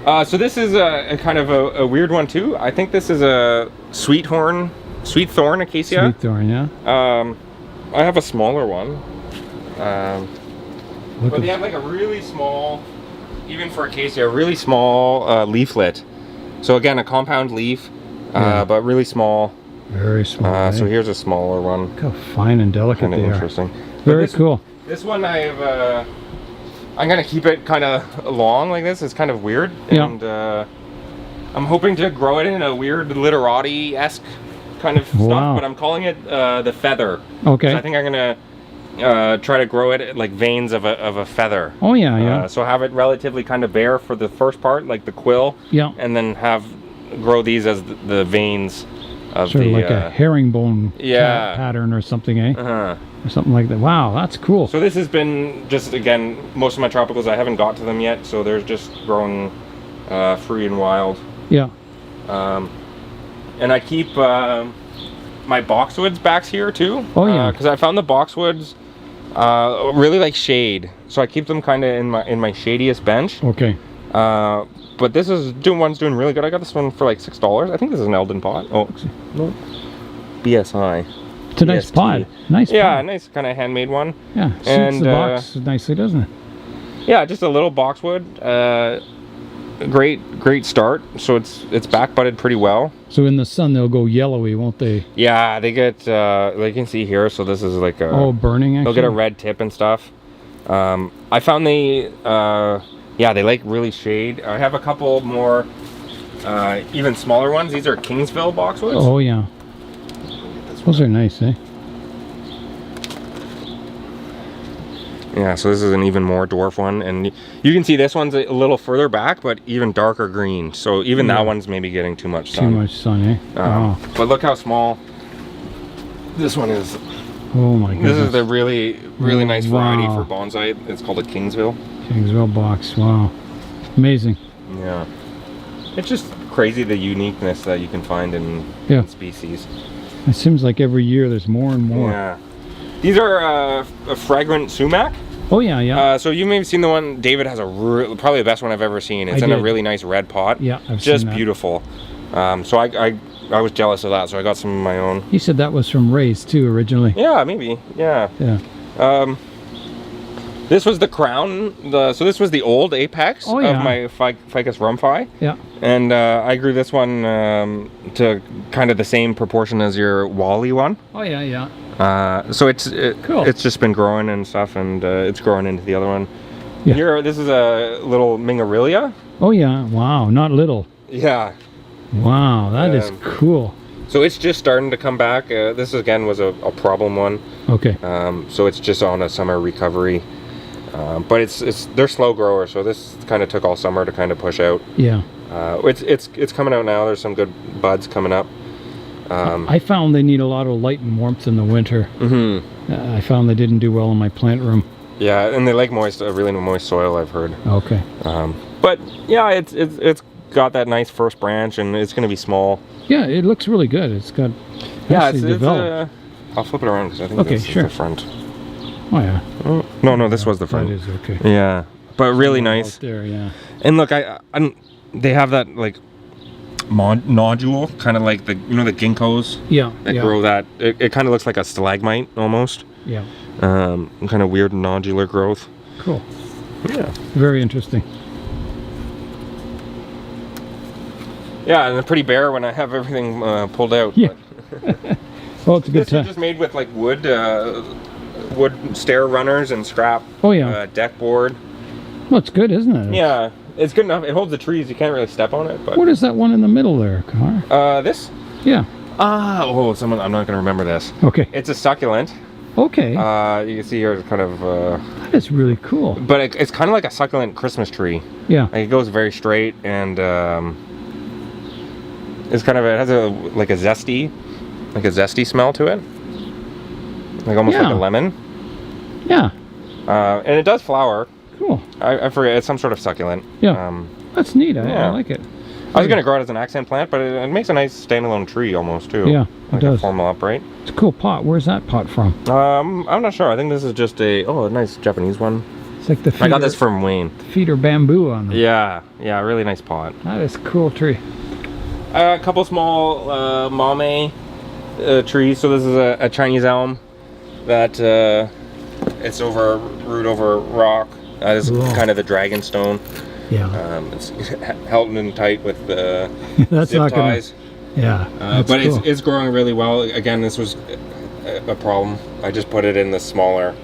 So this is a kind of a weird one too. I think this is a Sweethorn acacia. Sweethorn, yeah. I have a smaller one. But they have like a really small, even for acacia, a really small leaflet. So again, a compound leaf, but really small. Very small. So here's a smaller one. Look how fine and delicate Kind of they interesting. are. Very cool. This one I have. I'm gonna keep it kind of long like this. It's kind of weird, and I'm hoping to grow it in a weird literati-esque kind of stuff. But I'm calling it the feather. Okay. So I think I'm gonna try to grow it like veins of a feather. Oh yeah, yeah. So have it relatively kind of bare for the first part, like the quill. Yeah. And then grow these as the veins of sort of like a herringbone pattern or something, eh? Or something like that. Wow, that's cool. So this has been just, again, most of my tropicals, I haven't got to them yet, so they're just growing free and wild. Yeah. And I keep my boxwoods back here too. Oh yeah. Because I found the boxwoods really like shade, so I keep them kind of in my shadiest bench. Okay. But this one's doing really good. I got this one for like $6. I think this is an Eldon pot. Oh, no. BSI. It's a nice pot. Nice pot. Yeah, nice kind of handmade one. Yeah, suits the box nicely, doesn't it? Yeah, just a little boxwood. Great start. So it's back budded pretty well. So in the sun they'll go yellowy, won't they? Yeah, they get you can see here. So this is like a burning. Actually, they'll get a red tip and stuff. I found they like really shade. I have a couple more even smaller ones. These are Kingsville Boxwoods. Oh yeah. Those are nice, eh? Yeah, so this is an even more dwarf one, and you can see this one's a little further back, but even darker green. So even that one's maybe getting too much sun. Too much sun, eh? Wow. But look how small this one is. Oh my goodness. This is the really nice variety for bonsai. It's called a Kingsville. Kingsville box. Wow. Amazing. Yeah. It's just crazy the uniqueness that you can find in species. It seems like every year there's more and more. Yeah. These are a fragrant sumac. Oh yeah, yeah. So you may have seen the one David has probably the best one I've ever seen. It's in a really nice red pot. Yeah, I've just seen that. Beautiful. So I was jealous of that, so I got some of my own. He said that was from Ray's too originally. Yeah, maybe. Yeah. Yeah. This was the crown. So this was the old apex of my Ficus rumpi. Yeah. And I grew this one to kind of the same proportion as your Wally one. Oh yeah, yeah. So it's cool. It's just been growing and stuff, and it's growing into the other one. Yeah. Here, this is a little Mingarillia. Oh yeah. Wow. Not little. Yeah. Wow, that is cool. So it's just starting to come back. This again was a problem one. Okay. So it's just on a summer recovery. But they're slow growers, so this kind of took all summer to kind of push out. Yeah. It's coming out now. There's some good buds coming up. I found they need a lot of light and warmth in the winter. Mm-hmm. I found they didn't do well in my plant room. Yeah, and they like really moist soil, I've heard. Okay. But yeah, it's got that nice first branch, and it's going to be small. Yeah, it looks really good. It's got developed. I'll flip it around because I think this is the front. Oh yeah. Oh, no, this was the front. That is okay. Yeah, but really nice. Out there, yeah. And look, they have that like nodule, kind of like the the ginkgos. Yeah. That grow that. It kind of looks like a stalagmite almost. Yeah. Kind of weird nodular growth. Cool. Yeah. Very interesting. Yeah, and they're pretty bare when I have everything pulled out. Yeah. Well, it's a good time. This is just made with like wood stair runners and scrap. Oh yeah. Deck board. Well, it's good, isn't it? Yeah, it's good enough. It holds the trees. You can't really step on it. But what is that one in the middle there, Car? This? Yeah. I'm not gonna remember this. Okay. It's a succulent. Okay. You can see here it's kind of. That is really cool. But it's kind of like a succulent Christmas tree. Yeah. Like it goes very straight and it's kind of it has a zesty smell to it. Like almost like a lemon. Yeah. And it does flower. Cool. I forget, it's some sort of succulent. Yeah. That's neat. I like it. I was going to grow it as an accent plant, but it makes a nice standalone tree almost too. Yeah, like it does. A formal upright. It's a cool pot. Where's that pot from? I'm not sure. I think this is just a nice Japanese one. It's like the feet I got this from Wayne. Feet are bamboo on them. Yeah, yeah, really nice pot. That is a cool tree. A couple small mame trees. So this is a Chinese elm that it's over root over rock. This is kind of the dragon stone. Yeah. It's held in tight with the that's zip not ties. Yeah. But cool. it's growing really well. Again, this was a problem. I just put it in the smaller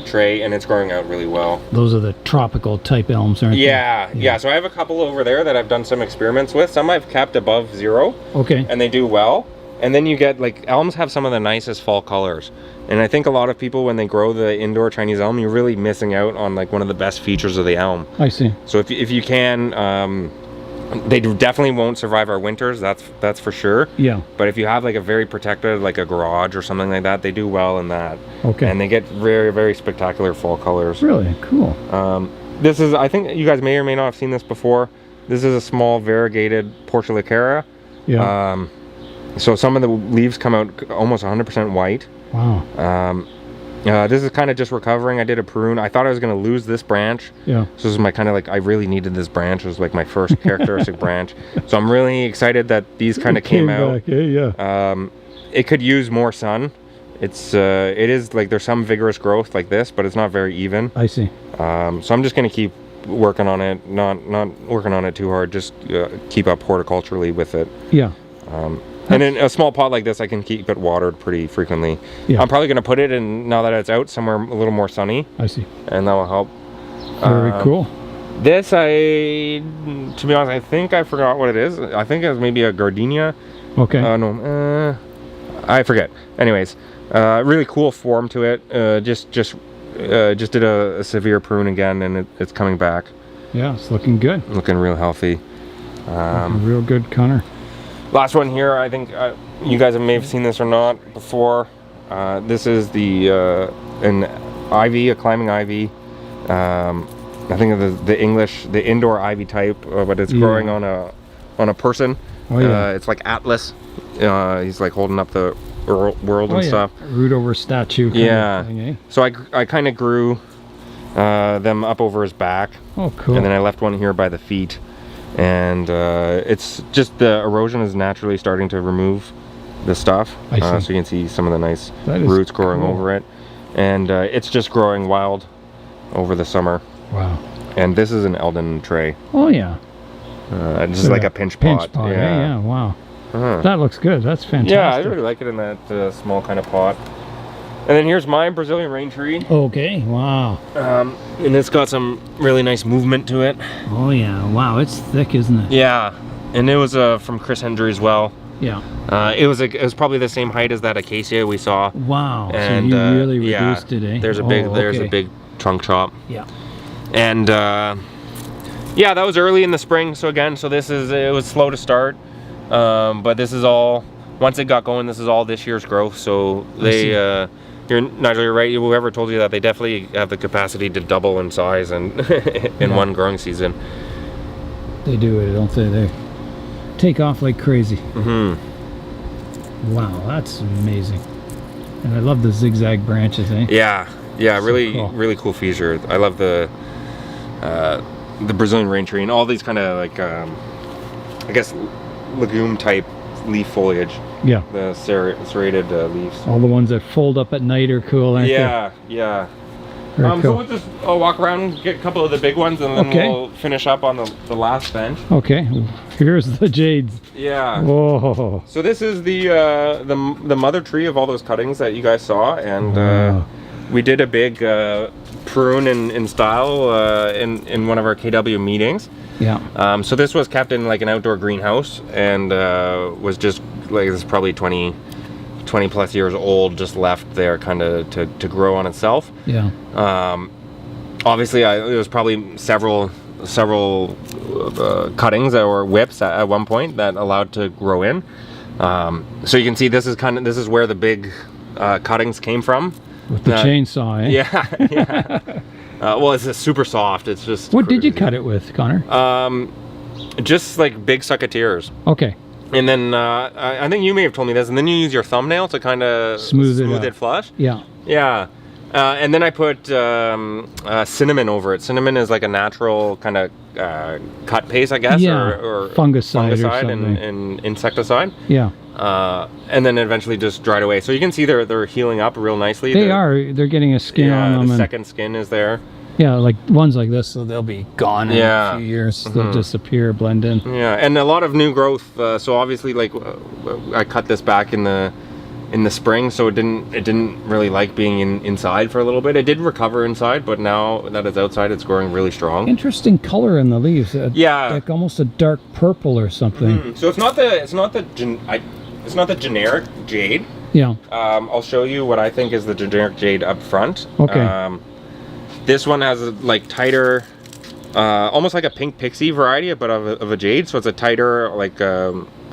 tray, and it's growing out really well. Those are the tropical type elms, aren't they? Yeah. So I have a couple over there that I've done some experiments with. Some I've kept above 0. Okay. And they do well. And then you get, like, elms have some of the nicest fall colors. And I think a lot of people, when they grow the indoor Chinese elm, you're really missing out on, like, one of the best features of the elm. I see. So if you can, they definitely won't survive our winters, that's for sure. Yeah. But if you have, like, a very protected, like a garage or something like that, they do well in that. Okay. And they get very, very spectacular fall colors. Really? Cool. This is, I think you guys may or may not have seen this before. This is a small variegated Portulacara. Yeah. So some of the leaves come out almost 100% white. Wow. This is kind of just recovering. I did a prune. I thought I was going to lose this branch. Yeah. So this is my kind of like, I really needed this branch. It was like my first characteristic branch. So I'm really excited that these kind of came out. Back, yeah. It could use more sun. It is like, there's some vigorous growth like this, but it's not very even. I see. So I'm just going to keep working on it, not working on it too hard, just keep up horticulturally with it. Yeah. And in a small pot like this, I can keep it watered pretty frequently. Yeah. I'm probably going to put it in, now that it's out, somewhere a little more sunny. I see. And that will help. Very cool. This, to be honest, I think I forgot what it is. I think it was maybe a gardenia. Okay. No, I forget. Anyways, really cool form to it. Just did a severe prune again, and it's coming back. Yeah, it's looking good. Looking real healthy. Looking real good, Connor. Last one here, I think you guys may have seen this or not before. This is an ivy, a climbing ivy. I think of the indoor ivy type, but it's growing on a person. Oh, yeah. It's like Atlas. He's like holding up the world and stuff. Root over statue. Kind of thing, eh? So I kind of grew them up over his back. Oh, cool. And then I left one here by the feet. And it's just the erosion is naturally starting to remove the stuff. So you can see some of the nice roots growing over it. And it's just growing wild over the summer. Wow. And this is an Eldon tray. Oh, yeah. Just like a pinch pot. Yeah, wow. That looks good. That's fantastic. Yeah, I really like it in that small kind of pot. And then here's my Brazilian rain tree. Okay, wow. And it's got some really nice movement to it. Oh yeah, wow, it's thick, isn't it? Yeah, and it was from Chris Hendry as well. Yeah. It was probably the same height as that acacia we saw. Wow. And so you really reduced it, eh? There's a big trunk chop. Yeah. And yeah, that was early in the spring. So again, it was slow to start, but this is all, once it got going, this is all this year's growth. So Nigel, you're right. Whoever told you that, they definitely have the capacity to double in size and in one growing season. They do it, don't they? They take off like crazy. Wow, that's amazing. And I love the zigzag branches, eh? Yeah, So really, cool. really cool feature. I love the Brazilian rain tree and all these kind of like, I guess, legume type leaf foliage. Yeah. The serrated leaves. All the ones that fold up at night are cool, aren't they? Yeah. Very So cool. we'll just walk around and get a couple of the big ones, and then we'll finish up on the last bench. Okay, here's the jades. Yeah. Whoa. So this is the mother tree of all those cuttings that you guys saw, and we did a big prune in style in one of our KW meetings. Yeah. So this was kept in like an outdoor greenhouse, and was just like, this is probably 20 plus years old, just left there kind of to grow on itself. Yeah. Obviously it was probably several cuttings or whips at one point that allowed to grow in. So you can see this is where the big cuttings came from. With the chainsaw, eh? Yeah. Well, it's super soft. It's just What crazy. did you cut it with, Connor? Just like big succotiers. Okay. And then I think you may have told me this, and then you use your thumbnail to kind of smooth it flush. Yeah. Yeah. And then I put cinnamon over it. Cinnamon is like a natural kind of cut paste, I guess, or fungicide and insecticide. Yeah. And then eventually just dried away. So you can see they're healing up real nicely. They're getting a skin on them. The second skin is there. Yeah, like ones like this, so they'll be gone in a few years. They'll disappear, blend in. Yeah, and a lot of new growth. So obviously, like I cut this back in the spring, so it didn't really like being inside for a little bit. It did recover inside, but now that it's outside, it's growing really strong. Interesting color in the leaves. Like almost a dark purple or something. So it's not the generic jade. Yeah. I'll show you what I think is the generic jade up front. Okay. This one has a like tighter, almost like a pink pixie variety, but of a jade. So it's a tighter like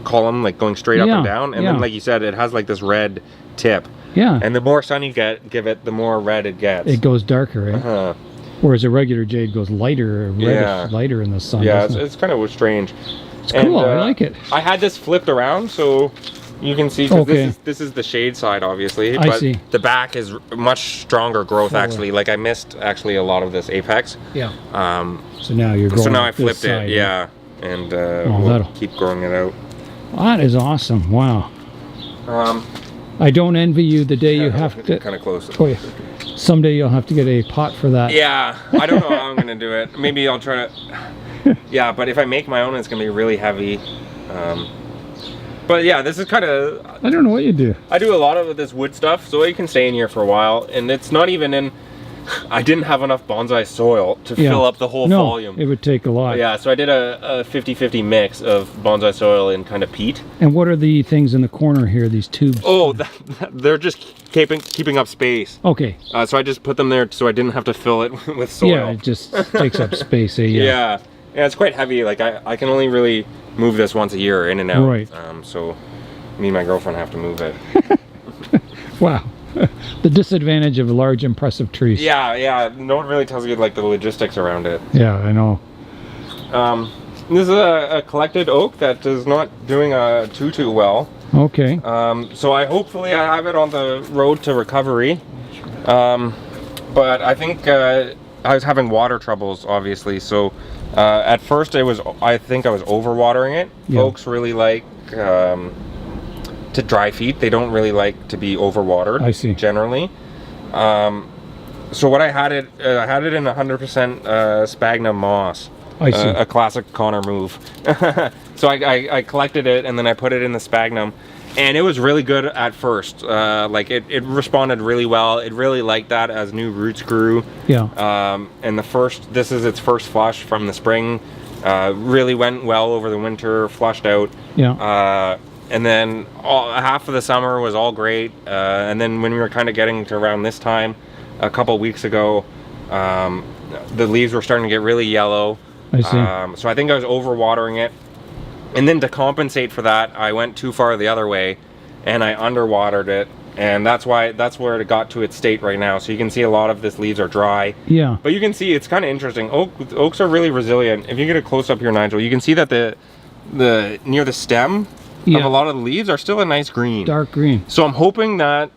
column, like going straight up and down. And then, like you said, it has like this red tip. Yeah. And the more sun you give it, the more red it gets. It goes darker, right? Whereas a regular jade goes lighter, reddish, lighter in the sun. Yeah, it's kind of strange. It's cool. I like it. I had this flipped around so you can see. This is the shade side, obviously. I see. The back is much stronger growth, actually. Like I missed actually a lot of this apex. Yeah. So now you're going. So now I flipped it. Yeah. And we'll keep growing it out. That is awesome. Wow. I don't envy you the day you have to. Kind of close. Oh, yeah. Someday you'll have to get a pot for that. Yeah. I don't know how I'm gonna do it. Maybe I'll try to. Yeah, but if I make my own, it's gonna be really heavy. But yeah, this is kind of. I don't know what you do. I do a lot of this wood stuff, so it can stay in here for a while, and it's not even in. I didn't have enough bonsai soil to fill up the whole volume. It would take a lot. Yeah, so I did a 50-50 mix of bonsai soil and kind of peat. And what are the things in the corner here, these tubes? Oh, they're just keeping up space. Okay. So I just put them there so I didn't have to fill it with soil. Yeah, it just takes up space. Yeah, it's quite heavy. Like I can only really move this once a year in and out. Right. So me and my girlfriend have to move it. Wow. The disadvantage of large, impressive trees. Yeah. No one really tells you like the logistics around it. Yeah, I know. This is a collected oak that is not doing too well. Okay. So hopefully I have it on the road to recovery. But I think I was having water troubles, obviously. So at first I think I was overwatering it. Yeah. Oaks really like to dry feed. They don't really like to be overwatered. I see. Generally. So what I had it in 100% sphagnum moss. I see. A classic Connor move. So I collected it and then I put it in the sphagnum, and it was really good at first. Like it responded really well. It really liked that as new roots grew. Yeah. And this is its first flush from the spring. Really went well over the winter, flushed out. Yeah. And then half of the summer was all great. And then when we were kind of getting to around this time, a couple weeks ago, the leaves were starting to get really yellow. I see. So I think I was overwatering it. And then to compensate for that, I went too far the other way and I underwatered it. And that's where it got to its state right now. So you can see a lot of this leaves are dry. Yeah. But you can see it's kind of interesting. Oaks are really resilient. If you get a close up here, Nigel, you can see that the near the stem of a lot of the leaves are still a nice green. Dark green. So I'm hoping that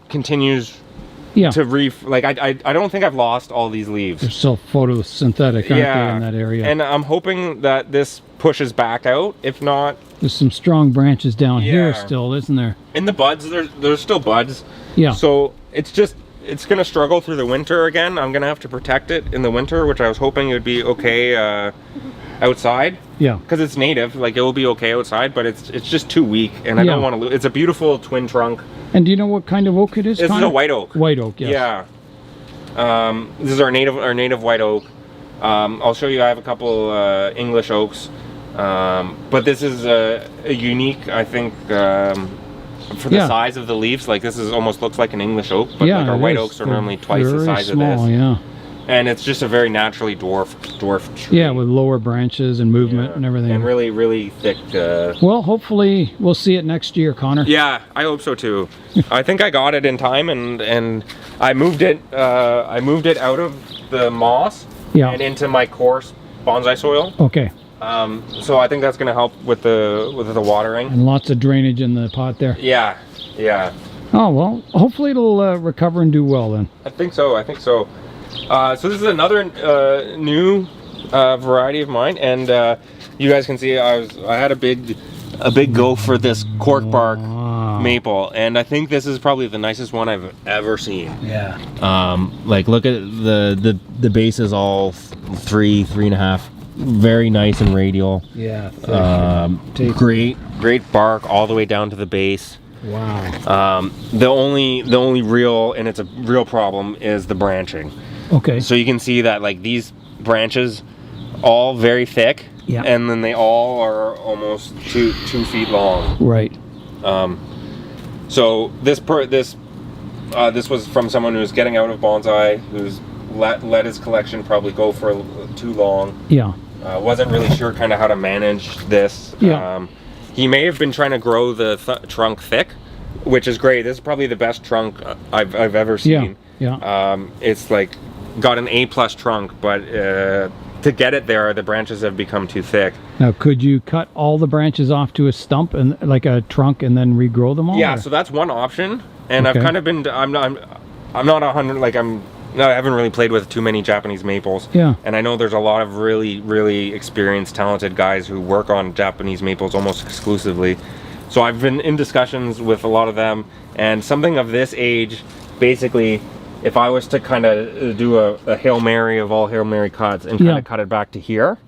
continues to I don't think I've lost all these leaves. They're still photosynthetic, aren't they, in that area? And I'm hoping that this pushes back out. If not, there's some strong branches down here still, isn't there? In the buds, there's still buds. Yeah. So it's gonna struggle through the winter again. I'm gonna have to protect it in the winter, which I was hoping it would be okay outside. Yeah. Because it's native, like it will be okay outside, but it's just too weak, and I don't want to lose. It's a beautiful twin trunk. And do you know what kind of oak it is? This is a white oak. White oak, yes. Yeah. This is our native white oak. I'll show you. I have a couple English oaks, but this is a unique, I think, for the size of the leaves. Like this almost looks like an English oak, but like our white oaks are normally twice the size of this. Yeah. And it's just a very naturally dwarfed tree. Yeah, with lower branches and movement and everything. And really, really thick. Well, hopefully we'll see it next year, Connor. Yeah, I hope so too. I think I got it in time, and I moved it. I moved it out of the moss and into my coarse bonsai soil. Okay. So I think that's going to help with the watering. And lots of drainage in the pot there. Yeah, yeah. Oh, well, hopefully it'll recover and do well then. I think so. So this is another new variety of mine, and you guys can see I had a big go for this cork bark maple, and I think this is probably the nicest one I've ever seen. Yeah. Like, look at the base is all 3.5, very nice and radial. Yeah. Great bark all the way down to the base. Wow. The only real, and it's a real problem, is the branching. Okay. So you can see that, like, these branches all very thick. Yeah. And then they all are almost 2 feet long. Right. So this was from someone who's getting out of bonsai, who's let his collection probably go for too long. Yeah. Wasn't really sure kind of how to manage this. Yeah. He may have been trying to grow the trunk thick, which is great. This is probably the best trunk I've ever seen. Yeah. It's like got an A+ trunk, but to get it there, the branches have become too thick. Now, could you cut all the branches off to a stump and like a trunk and then regrow them all? Yeah, or? so that's one option. And Okay. I've kind of been, I'm not 100, like I haven't really played with too many Japanese maples. Yeah. And I know there's a lot of really experienced, talented guys who work on Japanese maples almost exclusively. So I've been in discussions with a lot of them, and something of this age, basically, if I was to kind of do a Hail Mary of all Hail Mary cuts and kind of cut it back to here,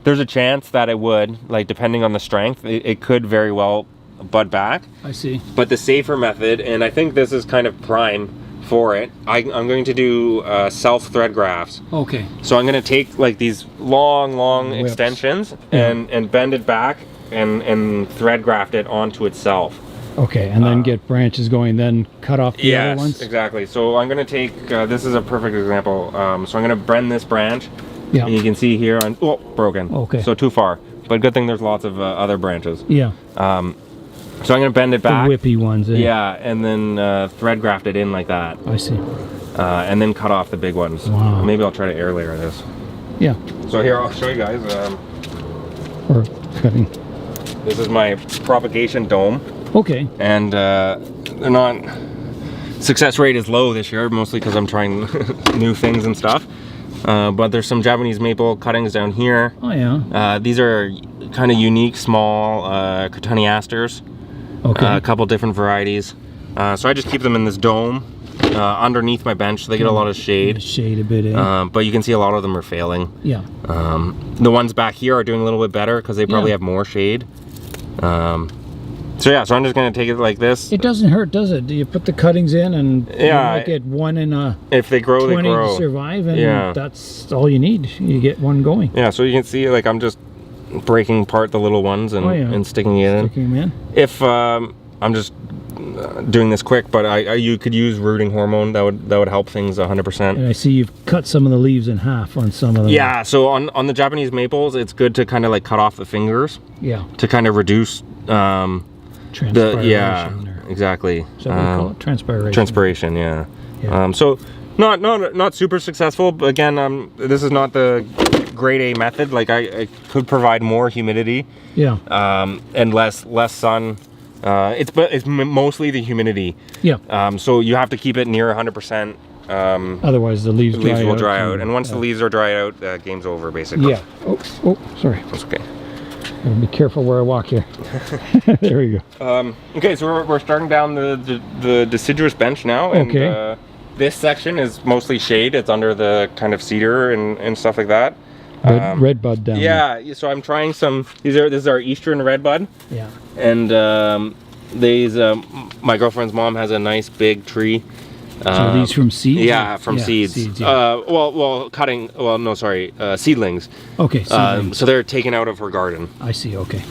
there's a chance that it would, like, depending on the strength, it could very well bud back. I see. But the safer method, and I think this is kind of prime for it, I'm going to do self-thread grafts. Okay. So I'm going to take, like, these long Whips. extensions and bend it back and thread graft it onto itself. Okay, and then get branches going, then cut off the other ones? Yes, exactly. So I'm going to take, this is a perfect example. So I'm going to bend this branch. Yeah. And you can see here, broken. Okay. So too far. But good thing there's lots of other branches. Yeah. So I'm going to bend it back. The whippy ones, eh? Yeah, and then thread graft it in like that. I see. And then cut off the big ones. Wow. Maybe I'll try to air layer this. Yeah. So here, I'll show you guys. Or cutting. This is my Propagation Dome. Okay. And they're not, success rate is low this year, mostly because I'm trying new things and stuff. But there's some Japanese maple cuttings down here. Oh yeah. These are kind of unique, small Cotoneasters. Okay. A couple different varieties. So I just keep them in this dome underneath my bench, so they get a lot of shade. Shade a bit, eh? But you can see a lot of them are failing. Yeah. The ones back here are doing a little bit better because they probably have more shade. So yeah, so I'm just going to take it like this. It doesn't hurt, does it? Do you put the cuttings in and you might get one in a if they grow, 20 they grow. to survive, and that's all you need. You get one going. Yeah, so you can see, like, I'm just breaking apart the little ones and sticking it in. Sticking them in. If I'm just doing this quick, but you could use rooting hormone. That would help things 100%. And I see you've cut some of the leaves in half on some of them. Yeah, so on the Japanese maples, it's good to kind of like cut off the fingers. Yeah. To kind of reduce transpiration. Exactly. Is that what you call it? Transpiration. Transpiration, yeah. So not super successful, but again, this is not the grade A method. Like I could provide more humidity. Yeah. And less sun. It's mostly the humidity. Yeah. So you have to keep it near 100%. Otherwise the leaves will dry out. And once the leaves are dried out, game's over basically. Yeah. Oh, sorry. That's okay. Gotta be careful where I walk here. There we go. Okay, so we're starting down the deciduous bench now, and this section is mostly shade. It's under the kind of cedar and stuff like that. Redbud down there. Yeah, so I'm trying some. This is our Eastern Redbud. Yeah. And my girlfriend's mom has a nice big tree. So are these from seeds? Yeah, from seeds. Seedlings. Okay, seedlings. So they're taken out of her garden. I see, okay.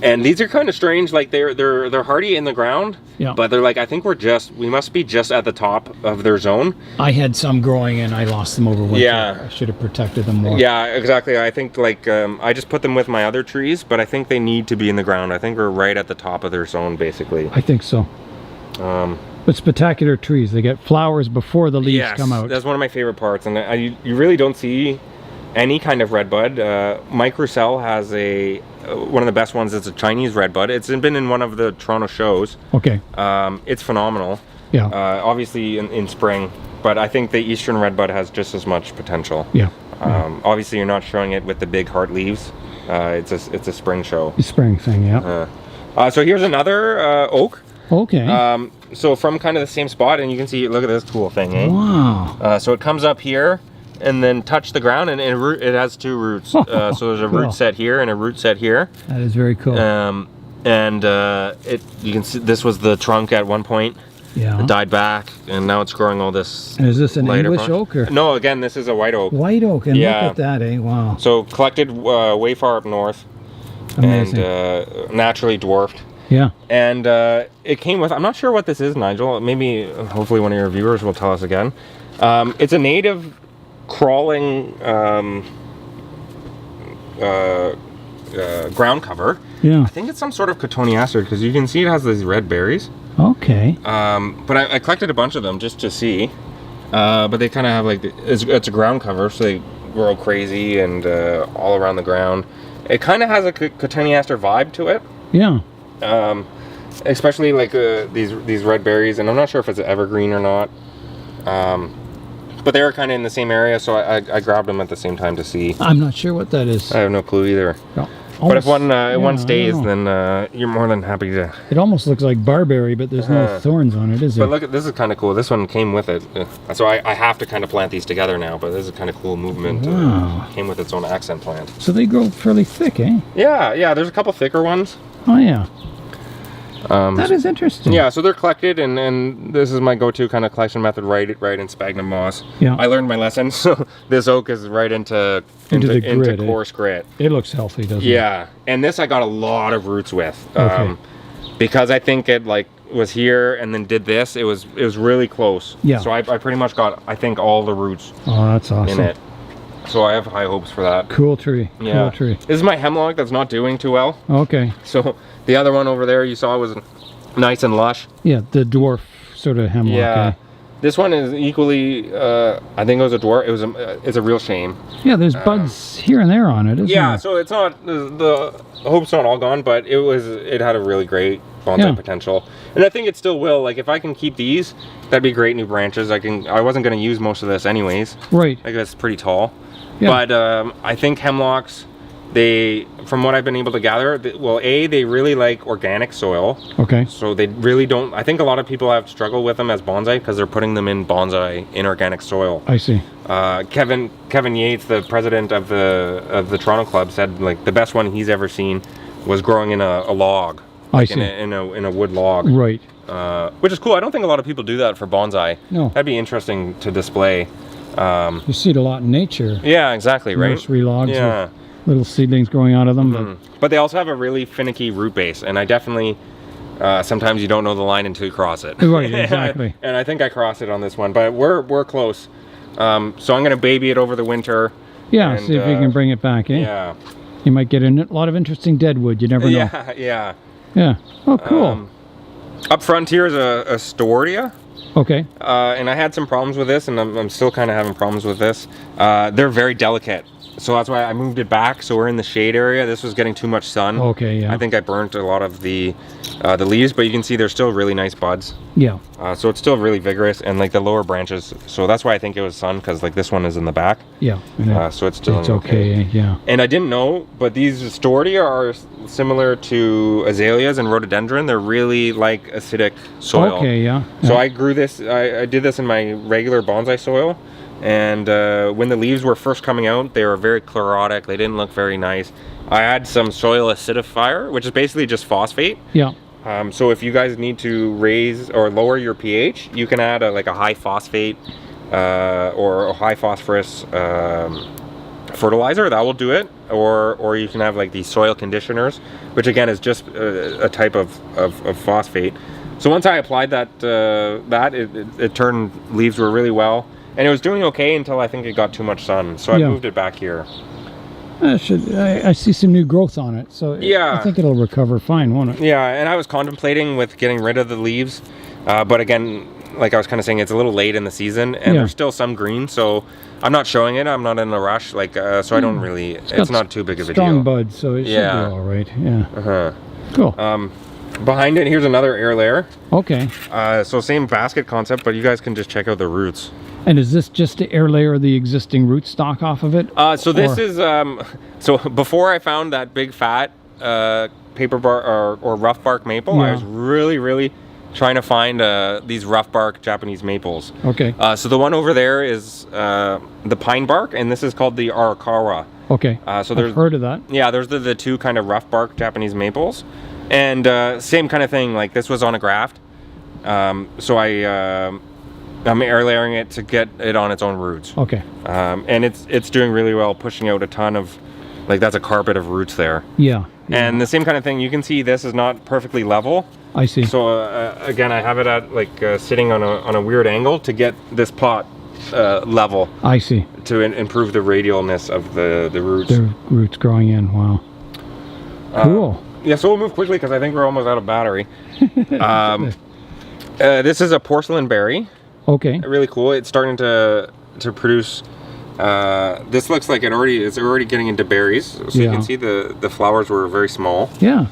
And these are kind of strange, like they're hardy in the ground, but they're like, I think we must be just at the top of their zone. I had some growing and I lost them over winter. Yeah. I should have protected them more. Yeah, exactly. I think like, I just put them with my other trees, but I think they need to be in the ground. I think we're right at the top of their zone, basically. I think so. But spectacular trees. They get flowers before the leaves come out. That's one of my favorite parts. And you really don't see any kind of redbud. Mike Roussel has a one of the best ones is a Chinese Redbud. It's been in one of the Toronto shows. Okay. It's phenomenal. Yeah. Obviously in spring, but I think the Eastern Redbud has just as much potential. Yeah. Obviously, you're not showing it with the big heart leaves. It's a spring show. The spring thing, yeah. So here's another oak. Okay. So from kind of the same spot, and you can see, look at this cool thing, eh? Wow. So it comes up here and then touch the ground, and it has 2 roots. So there's a root set here and a root set here. That is very cool. You can see this was the trunk at one point. Yeah. It died back, and now it's growing all this. And is this an English oak? Or? No, again, this is a white oak. White oak, and look at that, eh? Wow. So collected way far up north. Amazing. And naturally dwarfed. Yeah. And it came with, I'm not sure what this is, Nigel. Maybe, hopefully one of your viewers will tell us again. It's a native crawling ground cover. Yeah. I think it's some sort of cotoneaster, because you can see it has these red berries. Okay. But I collected a bunch of them just to see. But they kind of have like, it's a ground cover, so they grow crazy and all around the ground. It kind of has a cotoneaster vibe to it. Yeah. Especially like these red berries, and I'm not sure if it's an evergreen or not. But they were kind of in the same area, so I grabbed them at the same time to see. I'm not sure what that is. I have no clue either. No. But if one stays, then you're more than happy to. It almost looks like barberry, but there's no thorns on it, is there? But look, this is kind of cool. This one came with it, so I have to kind of plant these together now. But this is a kind of cool movement. Wow. Came with its own accent plant. So they grow fairly thick, eh? Yeah. There's a couple thicker ones. Oh yeah. That is interesting. Yeah, so they're collected, and this is my go-to kind of collection method, right in sphagnum moss. Yeah. I learned my lesson, so this oak is right into coarse grit. It looks healthy, doesn't it? Yeah, and this I got a lot of roots with. Okay. Because I think it like was here and then did this. It was really close. Yeah. So I pretty much got, I think, all the roots. Oh, that's awesome. In it. So I have high hopes for that. Cool tree. Yeah. Cool tree. This is my hemlock that's not doing too well. Okay. So the other one over there you saw was nice and lush. Yeah, the dwarf sort of hemlock. Yeah. Eh? This one is equally, I think it was a dwarf. It's a real shame. Yeah, there's buds here and there on it, isn't there? So it's not, the hope's not all gone, but it had a really great bonsai potential. And I think it still will. Like if I can keep these, that'd be great new branches. I wasn't going to use most of this anyways. Right. I guess it's pretty tall. Yeah. But I think hemlocks, from what I've been able to gather, they really like organic soil. Okay. So they really don't, I think a lot of people have struggled with them as bonsai because they're putting them in bonsai inorganic soil. I see. Kevin Yates, the president of the Toronto Club, said like the best one he's ever seen was growing in a log. Like I see. In a wood log. Right. Which is cool. I don't think a lot of people do that for bonsai. No. That'd be interesting to display. You see it a lot in nature. Yeah, exactly, right? Nursery logs. Yeah. Little seedlings growing out of them. But they also have a really finicky root base, and I definitely sometimes you don't know the line until you cross it. Right, exactly. And I think I crossed it on this one, but we're close. So I'm gonna baby it over the winter. Yeah, and, see if you can bring it back, eh? Yeah. You might get a lot of interesting deadwood. You never know. Yeah. Yeah. Oh, cool. Up front here is a Storia. Okay. And I had some problems with this, and I'm still kind of having problems with this. They're very delicate. So that's why I moved it back, so we're in the shade area. This was getting too much sun. Okay, yeah. I think I burnt a lot of the leaves, but you can see they're still really nice buds. Yeah. So it's still really vigorous, and like the lower branches, so that's why I think it was sun, because like this one is in the back. Yeah. So it's still okay, yeah. And I didn't know, but these Storia are similar to azaleas and rhododendron. They're really like acidic soil. Okay, yeah. So I grew this, I did this in my regular bonsai soil. And when the leaves were first coming out, they were very chlorotic. They didn't look very nice. I had some soil acidifier, which is basically just phosphate. Yeah. So if you guys need to raise or lower your pH, you can add like a high phosphate or a high phosphorus fertilizer. That will do it. Or you can have like these soil conditioners, which again is just a type of phosphate. So once I applied that, it turned leaves were really well. And it was doing okay until I think it got too much sun. So I moved it back here. I see some new growth on it. So I think it'll recover fine, won't it? Yeah, and I was contemplating with getting rid of the leaves. But again, like I was kind of saying, it's a little late in the season, and there's still some green, so I'm not showing it. I'm not in a rush, like so I don't really. It's not too big of a deal. Strong buds, so it should be all right. Yeah. Cool. Behind it, here's another air layer. Okay. So same basket concept, but you guys can just check out the roots. And is this just to air layer the existing rootstock off of it? So this is so before I found that big fat paper bark or rough bark maple, I was really trying to find these rough bark Japanese maples. Okay. So the one over there is the pine bark, and this is called the Arakawa. Okay. So there's I've heard of that. Yeah, there's the two kind of rough bark Japanese maples, and same kind of thing. Like this was on a graft, so I'm air layering it to get it on its own roots. Okay. And it's doing really well, pushing out a ton of, like that's a carpet of roots there. Yeah. And the same kind of thing, you can see this is not perfectly level. I see. So again, I have it at like sitting on a weird angle to get this pot level. I see. To improve the radialness of the roots. The roots growing in, wow. Cool. Yeah, so we'll move quickly because I think we're almost out of battery. This is a porcelain berry. Okay. Really cool. It's starting to produce. This looks like it's already getting into berries. So you can see the flowers were very small. Yeah.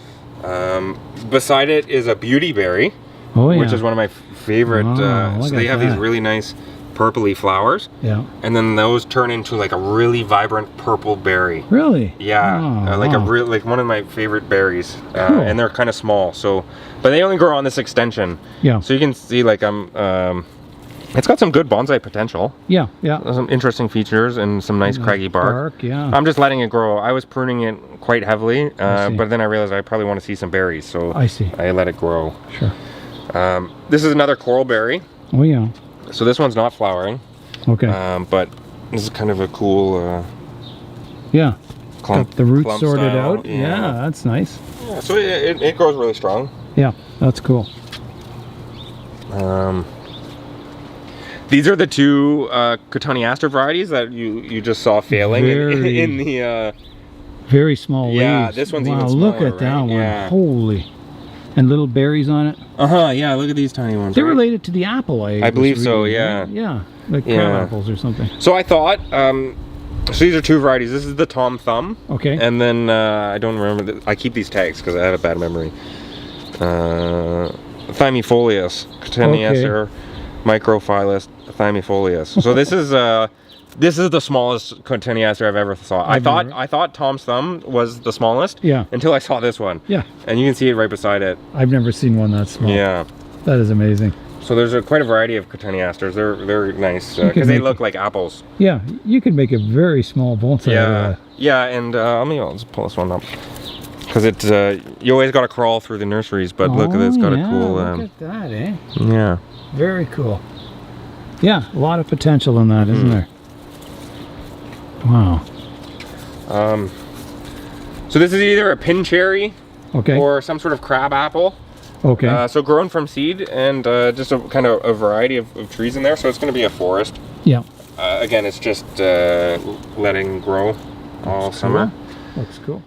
Beside it is a beauty berry, which is one of my favorite. So they have these really nice purpley flowers. Yeah. And then those turn into like a really vibrant purple berry. Really? Yeah. Like one of my favorite berries. Cool. And they're kind of small. So, but they only grow on this extension. Yeah. So you can see like it's got some good bonsai potential. Yeah, yeah. Some interesting features and some nice craggy bark. Yeah. I'm just letting it grow. I was pruning it quite heavily, but then I realized I probably want to see some berries, so I see. I let it grow. Sure. This is another coral berry. Oh yeah. So this one's not flowering. Okay. But this is kind of a cool. Yeah. Clump, got the roots sorted style. out. Yeah, that's nice. Yeah, so it grows really strong. Yeah, that's cool. These are the two Cotoneaster varieties that you just saw failing in the very small leaves. Yeah, this one's even smaller. Look at that one. Yeah. Holy. And little berries on it. Yeah, look at these tiny ones. They're related to the apple, I believe so, reading, yeah. right? Yeah, like crab apples or something. So I thought, so these are two varieties. This is the Tom Thumb. Okay. And then, I don't remember, I keep these tags because I have a bad memory. Thymifolius, Cotoneaster microphyllus thymifolius. So this is the smallest Cotoneaster I've ever saw. I thought Tom's Thumb was the smallest. Yeah. Until I saw this one. Yeah. And you can see it right beside it. I've never seen one that small. Yeah. That is amazing. So there's quite a variety of Cotoneasters. They're nice because they look like apples. Yeah, you can make a very small bonsai. Yeah. Yeah, and I'll just pull this one up. Because it's you always got to crawl through the nurseries, but look at it's got a cool. Look at that, eh? Yeah. Very cool. Yeah, a lot of potential in that, isn't there? Wow. So this is either a pin cherry, okay, or some sort of crab apple. Okay. So grown from seed, and just a kind of a variety of trees in there. So it's going to be a forest. Yeah. Again, it's just letting grow all summer. Looks cool.